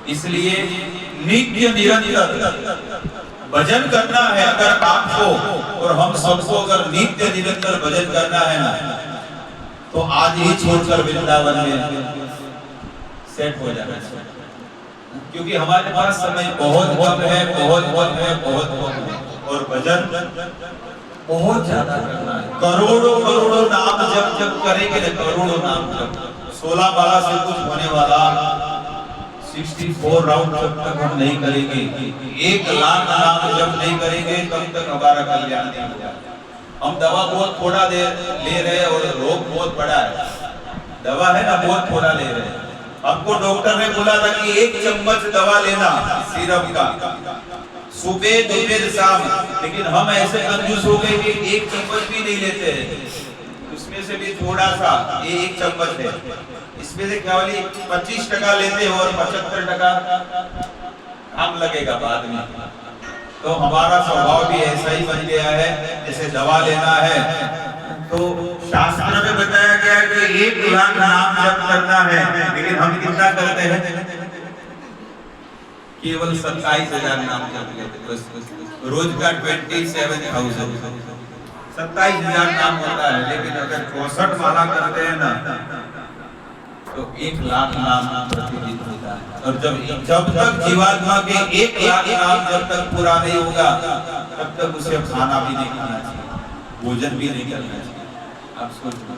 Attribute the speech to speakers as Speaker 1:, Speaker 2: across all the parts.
Speaker 1: इसलिए नित्य निरंतर भजन करना है। अगर आपको और हम सबको अगर नित्य निरंतर भजन करना है ना, तो आज ही छोड़कर वृंदावन में सेट हो जाना चाहिए, क्योंकि हमारे पास समय बहुत कम है, बहुत कम है, बहुत कम है, और भजन बहुत ज्यादा करना है। करोड़ों करोड़ों नाम जब करेंगे ना, करोड़ों नाम जब 16 माला से कुछ होने वाला 64 राउंड जब तक हम नहीं करेंगे, 1 लाख नाम जब नहीं करेंगे, तब तक हमारा कल्याण नहीं होगा। हम दवा बहुत थोड़ा ले रहे हैं और रोग बहुत बड़ा है। दवा है ना, बहुत थोड़ा ले रहे हैं। हमको डॉक्टर ने बोला था कि 1 चम्मच दवा लेना सिरप का, सुबह दोपहर शाम, लेकिन हम ऐसे कंजूस हो गए कि 1 चम्मच भी नहीं लेते हैं। उसमें से भी थोड़ा सा, ये 1 चम्मच है, इसमें से केवल 25% लेते हैं और 75% काम लगेगा बाद में। तो हमारा स्वभाव भी ऐसा ही बन गया है। जैसे दवा लेना है तो शास्त्र में बताया गया है कि 1 लाख नाम जप करना है, लेकिन हम कितना करते हैं? केवल 27,000 नाम जप लेते हैं। रोज का 27,000, 27,000 नाम होता है, लेकिन अगर 64 माला करते हैं ना, तो 1 लाख नाम प्रतिदिन होता है। और जब तक जीवात्मा के 1 लाख नाम जब तक पूरा नहीं होगा, तब तक उसे खाना भी नहीं खाना चाहिए, भोजन भी नहीं करना चाहिए। आप सोचो,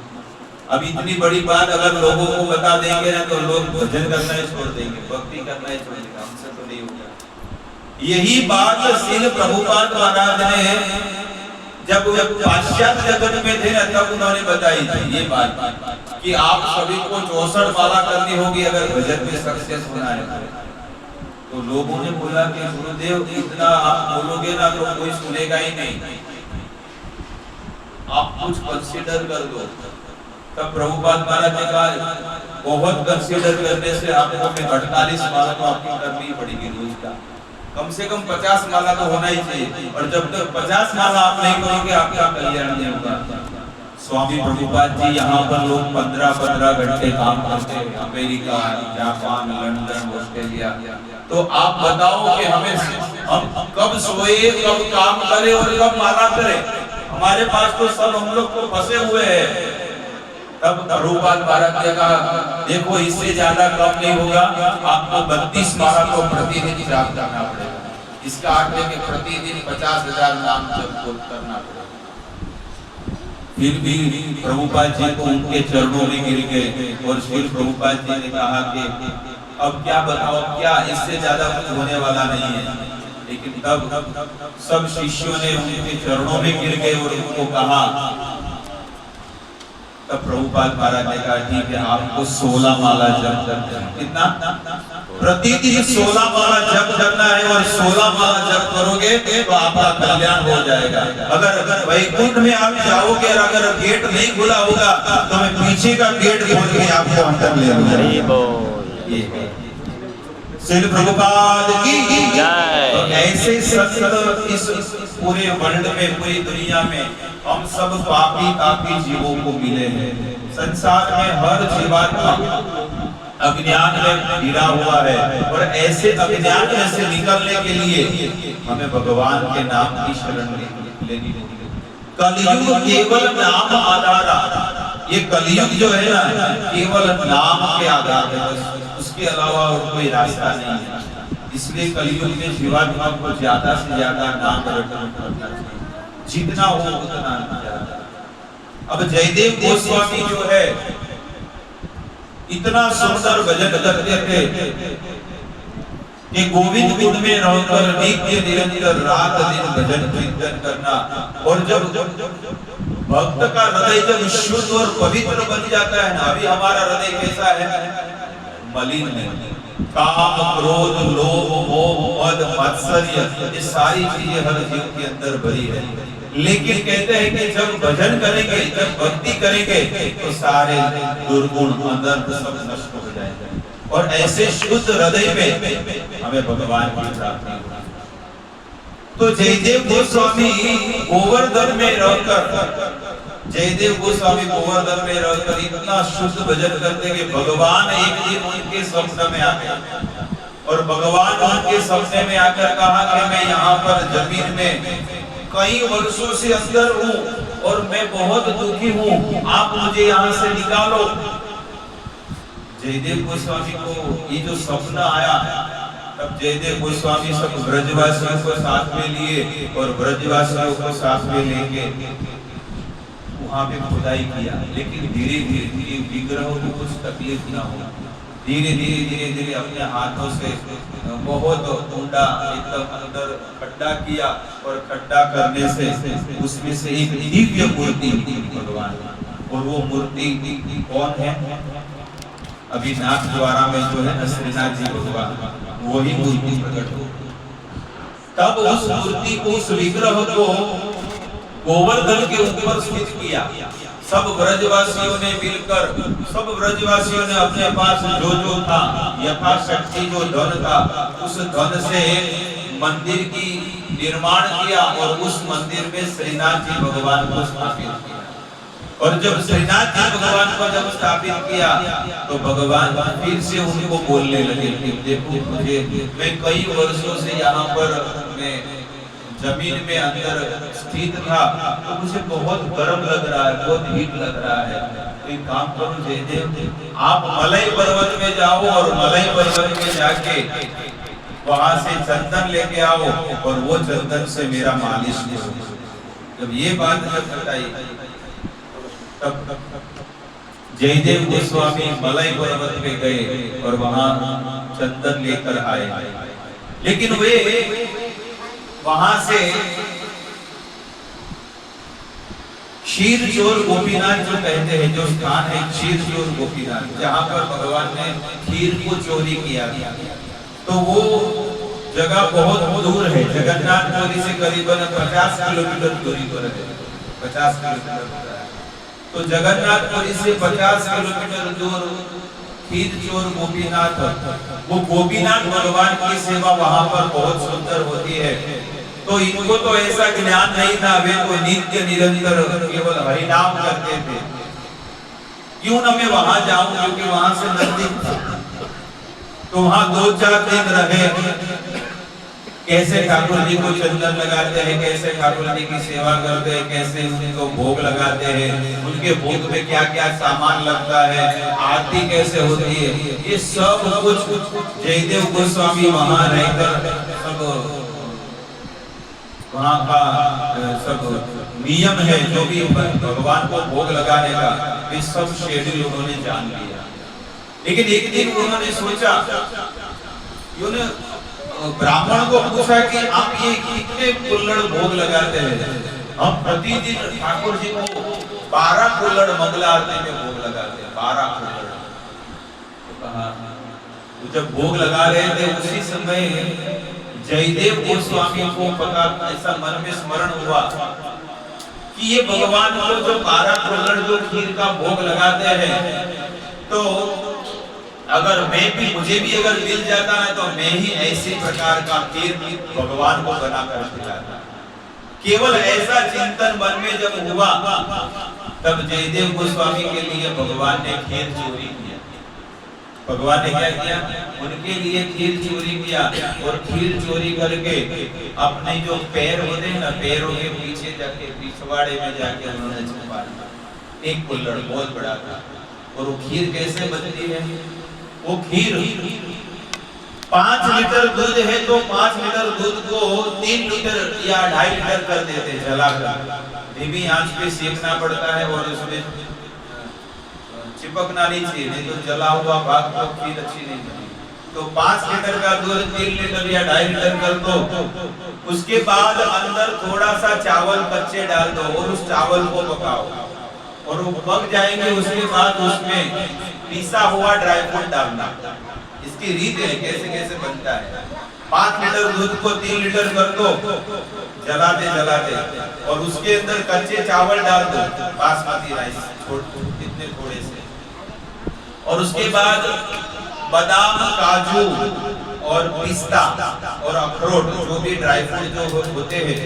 Speaker 1: अब इतनी बड़ी बात अगर लोगों को बता देंगे ना, तो लोग भजन करना ही छोड़ देंगे, भक्ति करना ही छोड़ देंगे। हमसे तो नहीं होगा। यही बात श्रील प्रभुपाद महाराज ने जब पाश्चात्य जगत में थे ना, तब उन्होंने बताई थी ये बात कि आप सभी को 64 माला करनी होगी अगर भजन में सक्सेस होना है। तो लोगों ने बोला कि गुरुदेव इतना आप बोलोगे ना तो कोई सुनेगा ही नहीं, आप कुछ कंसीडर कर दो। तब प्रभुपाद महाराज ने कहा बहुत कंसीडर करने से आपको 48 माला तो आपकी करनी पड़ेगी रोज का, कम से कम 50 माला तो होना ही चाहिए। और जब तक 50 माला आप नहीं करोगे, आपका कल्याण नहीं होगा। स्वामी प्रभुपाद जी यहाँ पर लोग 15-15 घंटे काम करते हैं, अमेरिका, जापान, लंदन, ऑस्ट्रेलिया। तो आप बताओ कि हम कब सोए, कब काम करें और कब माला करें? हमारे पास तो सब हम लोग तो फंसे हुए हैं। तब प्रभुपाद महाराज ने कहा देखो इससे ज्यादा कम नहीं होगा, आपको 32 माला को प्रतिदिन जाप करना पड़ेगा। इसका अर्थ है कि प्रतिदिन 50,000 नाम जप करना पड़ेगा। फिर भी प्रभुपाद जी को उनके चरणों में गिर गए और फिर प्रभुपाद जी ने कहा कि अब क्या बताओ, क्या इससे ज्यादा कुछ होने वाला नहीं है। लेकिन तब सब शिष्यों ने उनके चरणों में गिर गए और उनको कहा, तब प्रभुपाद महाराज ने कहा ठीक है, आपको 16 माला जप करना है। कितना? प्रतिदिन 16 माला जप करना है, और 16 माला जप करोगे तो आपका कल्याण हो जाएगा। अगर वैकुंठ में आप जाओगे और अगर गेट नहीं खुला होगा, तो मैं पीछे का गेट खोल के आपको अंदर ले आऊंगा। श्री प्रभुपाद की जय। तो ऐसे संत इस पूरे वर्ल्ड में, पूरी दुनिया में हम सब पापी जीवों को मिले हैं। संसार में हर जीवात्मा अज्ञान में घिरा हुआ है, और ऐसे अज्ञान में से निकलने के लिए हमें भगवान के नाम की शरण लेनी होगी। कलयुग केवल नाम आधार, ये कलयुग जो है ना, केवल नाम के आधार है, उसके अलावा और कोई रास्ता नहीं है। इसलिए कलयुग में जीवात्मा को ज्यादा से ज्यादा नाम रटना चाहिए, जितना हो उतना ज्यादा। अब जयदेव गोस्वामी जो है इतना सुंदर भजन करते थे कि गोविंद गुण में रहकर नित्य निरंतर रात दिन भजन कीर्तन करना। और जब भक्त का हृदय जब शुद्ध और पवित्र बन जाता है ना, अभी हमारा हृदय कैसा है? मलिन है। काम, क्रोध, लोभ, मोह, मद, मात्सर्य, ये सारी चीजें हर जीव के अंदर भरी है। लेकिन कहते हैं कि जब भजन करेंगे, जब भक्ति करेंगे, तो सारे दुर्गुण अंदर सब नष्ट हो जाएंगे, और ऐसे शुद्ध हृदय में हमें भगवान की प्राप्ति होगी। तो जयदेव गोस्वामी गोवर्धन में रहकर इतना शुद्ध भजन करते कि भगवान एक दिन उनके स्वप्न में आ गए और भगवान उनके सपने में आकर कहा कि मैं यहाँ पर जमीन में कई वर्षों से अंदर हूँ और मैं बहुत दुखी हूँ, आप मुझे यहाँ से निकालो। जयदेव गोस्वामी को ये जो सपना आया, तब जयदेव गोस्वामी सब ब्रजवासियों को साथ में लिए और ब्रजवासियों को साथ में लेके वहां पे खुदाई किया। लेकिन धीरे धीरे विग्रह को कुछ तकलीफ ना हो, धीरे धीरे अपने हाथों से बहुत ऊंडा एकदम अंदर खड्डा किया और खड्डा करने से उसमें से एक दिव्य मूर्ति भगवान, और वो मूर्ति कौन है? अभी नाथ द्वारा में जो है श्रीनाथ जी भगवान, वही मूर्ति प्रकट हो। तब उस मूर्ति को, उस विग्रह को गोवर्धन के ऊपर स्थित किया। सब ब्रजवासियों ने मिलकर, सब ब्रजवासियों ने अपने पास जो था यथाशक्ति जो धन था, उस धन से मंदिर की निर्माण किया और उस मंदिर में श्रीनाथ जी भगवान को स्थापित किया। और जब श्रीनाथ जी भगवान को जब स्थापित किया तो भगवान फिर से उनको बोलने लगे कि देखो मुझे, मैं कई वर्षों से यहाँ पर मैं जमीन में अंदर स्थित था, तो मुझे बहुत गर्म लग रहा है, बहुत हीट लग रहा है। तो एक काम करो जयदेव, आप मलय पर्वत में जाओ और मलय पर्वत में जाके वहां से चंदन लेके आओ और वो चंदन से मेरा मालिश करो। जब ये बात जब बताई तब जयदेव गोस्वामी मलय पर्वत पे गए और वहां चंदन लेकर आए। लेकिन वे वहां से क्षीरचोर गोपीनाथ जो कहते हैं, जो स्थान है क्षीरचोर गोपीनाथ, जहां पर भगवान ने खीर को चोरी किया, तो वो जगह बहुत दूर है। जगन्नाथपुरी से करीबन 50 किलोमीटर दूरी पर है, 50 किलोमीटर। तो जगन्नाथपुरी से 50 किलोमीटर दूर क्षीरचोर गोपीनाथ, वो गोपीनाथ भगवान की सेवा वहां पर बहुत सुंदर होती है। तो इनको तो ऐसा ज्ञान नहीं था, वे तो नित्य निरंतर केवल हरिनाम करते थे। क्यों ना मैं वहां जाऊं, क्योंकि वहां से नजदीक था। तो वहां 2-4 दिन रहे, कैसे ठाकुर जी को चंदन लगाते हैं, कैसे ठाकुर जी की सेवा करते हैं, कैसे उनको भोग लगाते हैं, उनके भोग में क्या क्या सामान लगता है, आरती कैसे होती है, ये सब कुछ जयदेव गोस्वामी वहां रहकर सब वहां का सब नियम है, जो भी भगवान को भोग लगाने का, ये सब शेड्यूल उन्होंने जान लिया। लेकिन एक दिन उन्होंने सोचा, उन्होंने ब्राह्मण को पूछा कि आप ये कितने कुल्हड़ भोग लगाते हैं? हम प्रतिदिन ठाकुर जी को 12 कुल्हड़ मंगला आरती में भोग लगाते हैं, 12 कुल्हड़। तो कहा, तो जब भोग लगा रहे थे उसी समय जयदेव गोस्वामी को पता, ऐसा मन में स्मरण हुआ कि ये भगवान को जो 12 कुल्हड़ जो खीर का भोग लगाते हैं, तो अगर मुझे भी अगर मिल जाता है तो मैं ही ऐसे प्रकार का खीर भगवान को बना कर खिलाता। केवल ऐसा चिंतन मन में जब हुआ, तब जयदेव गोस्वामी के लिए भगवान ने खीर चोरी किया। भगवान ने क्या किया? उनके लिए खीर चोरी किया, और खीर चोरी करके अपने जो पैर होते हैं ना, पैरों के पीछे जाके, पिछवाड़े में जाके उन्होंने छुपा दिया। एक कुल्हड़ बहुत बड़ा था। और वो खीर कैसे बनती है? वो खीर 5 लीटर दूध है तो 5 लीटर दूध को 3 लीटर या 2.5 लीटर कर देते जलाकर। धीमी आंच पे सेकना पड़ता है और उसमें चिपकना नहीं चाहिए, नहीं तो जला हुआ भाग तो खीर अच्छी नहीं बनी। तो 5 लीटर का दूध 3 लीटर या 2.5 लीटर कर दो। उसके बाद अंदर थोड़ा सा चावल कच्चे डाल दो और उस चावल को पकाओ, और वो पक जाएंगे। उसके बाद उसमें पिसा हुआ ड्राई फ्रूट डालना। इसकी रीत है कैसे कैसे बनता है। 5 लीटर दूध को 3 लीटर कर दो जलाते जलाते, और उसके अंदर कच्चे चावल डाल दो, बासमती राइस इतने थोड़े से, और उसके बाद बादाम, काजू और पिस्ता और अखरोट, जो भी ड्राई फ्रूट जो होते हैं,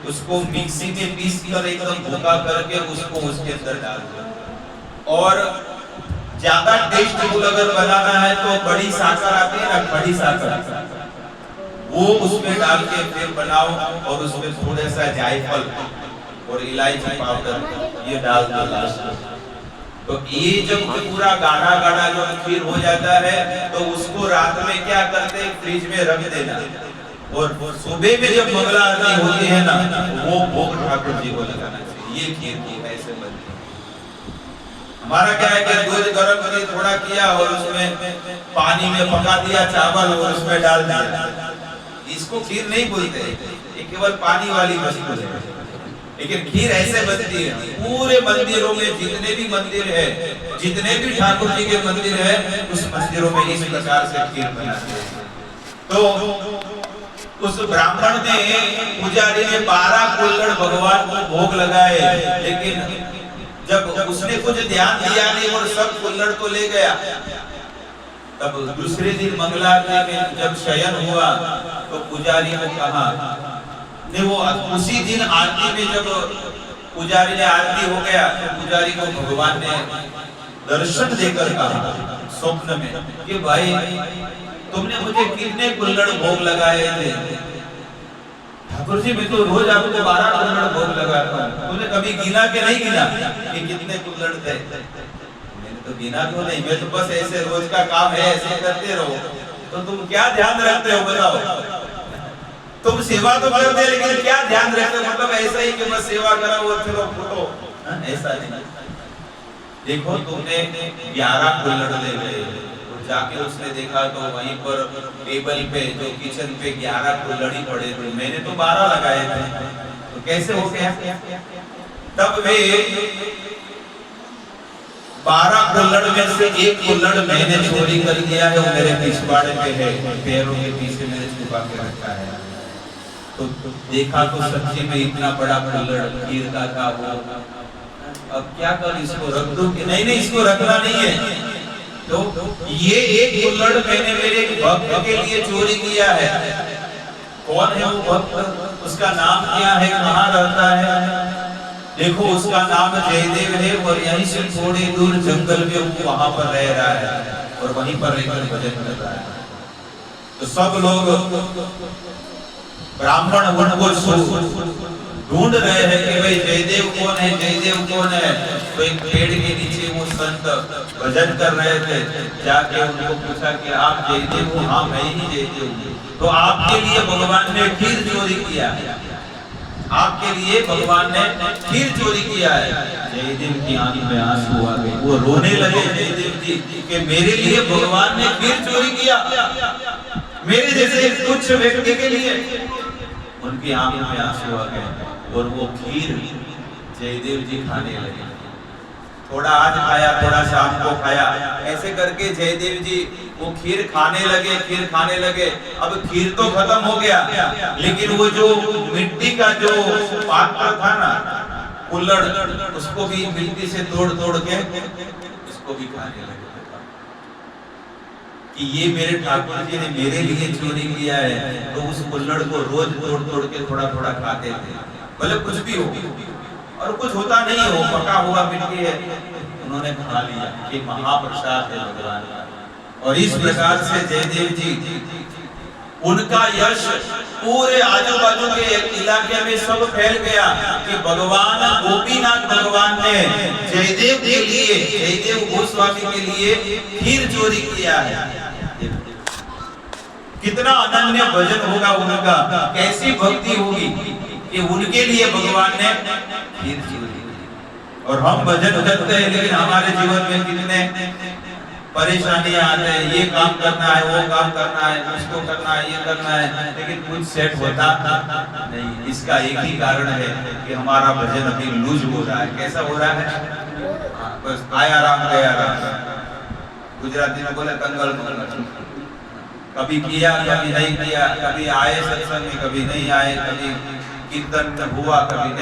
Speaker 1: उसको मिक्सी में पीस कर एकदम भूका करके उसको उसके अंदर डाल दो। और ज्यादा टेस्टफुल अगर बनाना है तो बड़ी साकर आती है ना, बड़ी साकर, वो उसमें डाल के फिर बनाओ और उसमें थोड़ा सा जायफल और इलायची पाउडर ये डाल दो लास्ट में। तो ये जब पूरा गाढ़ा गाढ़ा जो खीर हो जाता है तो उसको रात में क्या करते हैं, फ्रिज में रख देना, और सुबह में जब मंगला आरती होती है ना, वो भोग ठाकुर जी को लगाना चाहिए। ये खीर की ऐसे बनती है। हमारा क्या है कि दूध गर्म करके थोड़ा किया और उसमें पानी में पका दिया चावल और उसमें डाल दिया, इसको खीर नहीं बोलते, ये केवल पानी वाली वस्तु है। लेकिन खीर ऐसे बनती है। पूरे मंदिरों में जितने भी मंदिर है, जितने भी ठाकुर जी के मंदिर है, उस मंदिरों में इस प्रकार से खीर बनाते हैं। तो उस ब्राह्मण ने, पुजारी ने 12 कुल्हड़ भगवान को भोग लगाए, लेकिन जब उसने कुछ ध्यान दिया नहीं और सब कुल्हड़ को ले गया। तब दूसरे दिन मंगलारती में जब शयन हुआ तो पुजारी ने कहा, ने वो उसी दिन आरती में जब पुजारी ने आरती हो गया तो पुजारी को भगवान ने दर्शन देकर कहा स्वप्न में कि भाई तुमने मुझे कितने कुल्हड़ भोग लगाए थे? ठाकुर जी मैं तो रोज आपको 12 कुल्हड़ भोग लगाता हूँ, तुमने कभी गिना के नहीं गिना कि कितने कुल्हड़ थे? मैंने तो गिना तो नहीं, मैं तो बस ऐसे रोज का काम है ऐसे करते रहो। तो तुम क्या ध्यान रखते हो बताओ? तुम सेवा तो करते लेकिन क्या ध्यान रखते हो? मतलब ऐसा ही कि बस सेवा करा वो चलो फुटो, ऐसा नहीं। देखो तुमने 11 कुल्हड़ ले गए और जाके उसने देखा तो वहीं पर टेबल पे जो किचन पे 11 कुल्हड़ ही पड़े थे, मैंने तो 12 लगाए थे, तो कैसे हो गया? तब वे 12 कुल्हड़ में से एक कुल्हड़ मैंने चोरी कर दिया है, वो मेरे पिछवाड़े पे है, पैरों के पीछे मैंने छुपा के रखा है। तो देखा तो सच्ची में इतना बड़ा कुल्हड़ खीर का था वो। अब क्या कर, इसको रख दो कि नहीं? नहीं, इसको रखना नहीं है। तो ये एक कुल्हड़ मैंने मेरे भक्त के लिए चोरी किया है। कौन है वो भक्त? उसका नाम क्या है? कहाँ रहता है? देखो उसका नाम जयदेव है और यहीं से थोड़ी दूर जंगल में वो वहां पर रह रहा है और वहीं पर रहकर भजन कर रहा है। तो सब लोग ब्राह्मण उनको ढूंढ रहे हैं कि भाई जयदेव कौन है, जयदेव कौन है। तो एक पेड़ के नीचे वो संत भजन कर रहे थे, जाके उनको पूछा कि आप जयदेव हो? हाँ मैं ही जयदेव हूँ। तो आपके लिए भगवान ने खीर चोरी किया है, आपके लिए भगवान ने खीर चोरी किया है। जयदेव की आंख में आंसू आ गए, वो रोने लगे जयदेव जी कि मेरे लिए भगवान ने खीर चोरी किया, मेरे जैसे तुच्छ व्यक्ति के लिए। उनकी आंखों में आंसू आ गए और वो खीर जयदेव जी खाने लगे। थोड़ा आज खाया, थोड़ा शाम को खाया, ऐसे करके जयदेव जी वो खीर खाने लगे, खीर खाने लगे। अब खीर तो खत्म हो गया, लेकिन वो जो मिट्टी का जो पात्र था ना, कुल्हड़, उसको भी मिट्टी से तोड़ तोड़ के इसको भी खाने लगे कि ये मेरे ठाकुर जी ने मेरे लिए चोरी किया है। तो उस कुल्हड़ को रोज तोड़ तोड़ के थोड़ा थोड़ा खाते थे, भले कुछ भी हो और कुछ होता नहीं हो, पका हुआ मिट्टी है, उन्होंने खा लिया कि महाप्रसाद है भगवान का। और इस प्रकार से जयदेव जी, उनका यश पूरे आजू बाजू के इलाके में सब फैल गया कि भगवान गोपीनाथ भगवान ने जयदेव के लिए, जयदेव गोस्वामी के लिए खीर चोरी किया है। कितना अनन्य भजन होगा उनका, कैसी भक्ति होगी कि उनके लिए भगवान ने खीर चोरी की। और हम भजन करते हैं लेकिन हमारे जीवन में कितने परेशानियां आते हैं, ये काम करना है, वो काम करना है, उसको करना है, ये करना है, लेकिन कुछ सेट होता नहीं। इसका एक ही कारण है कि हमारा भजन अभी लूज हो रहा है। कैसा हो रहा है? बस आया राम गया राम, गुजराती में बोले कंगल कंगल, कभी किया कभी नहीं किया, कभी आए सत्संग में कभी नहीं आए, कभी कीर्तन हुआ कभी नहीं।